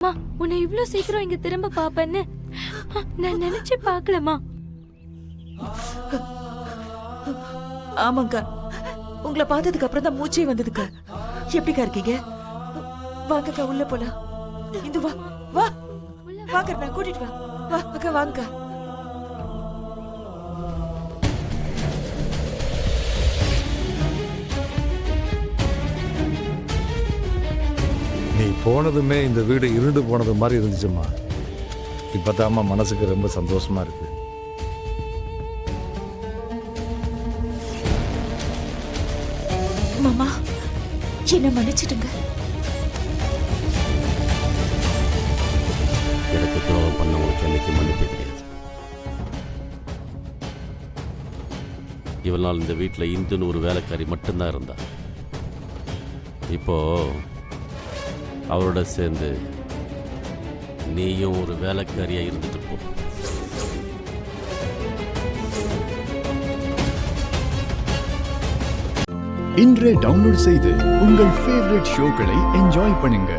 மா, உன்னை இவ்ளோ சீக்கிரம் இங்க திரும்ப பாப்பேன்னு நான் நினைச்சு பார்க்கலமா. ஆமாங்கா, உங்களை பார்த்ததுக்கு அப்புறம் தான் மூச்சே வந்ததுக்கா. எப்படிக்கா இருக்கீங்க? வாங்கக்கா, உள்ள போலாம். இந்து வா வா, வாங்க, நான் கூட்டிட்டு வா. வா அக்கா, வாங்கக்கா. நீ போனதுமே இந்த வீடு இருண்டு போனது மாதிரி இருந்துச்சுமா. இப்பதாம்மா மனசுக்கு ரொம்ப சந்தோஷமா இருக்கு. மாமா, என்ன மன்னிச்சிடுங்க. எனக்கு துரோகம் பண்ணவங்களுக்கு என்னைக்கு மன்னிப்பே கிடையாது. இவள் நாள் இந்த வீட்டில் இந்துன்னு ஒரு வேலைக்காரி மட்டும்தான் இருந்தா. இப்போ அவரோட சேர்ந்து நீயும் ஒரு வேலைக்காரியா இருந்துட்டு போ. இன்றே டவுன்லோட் செய்து உங்கள் ஃபேவரட் ஷோக்களை என்ஜாய் பண்ணுங்க.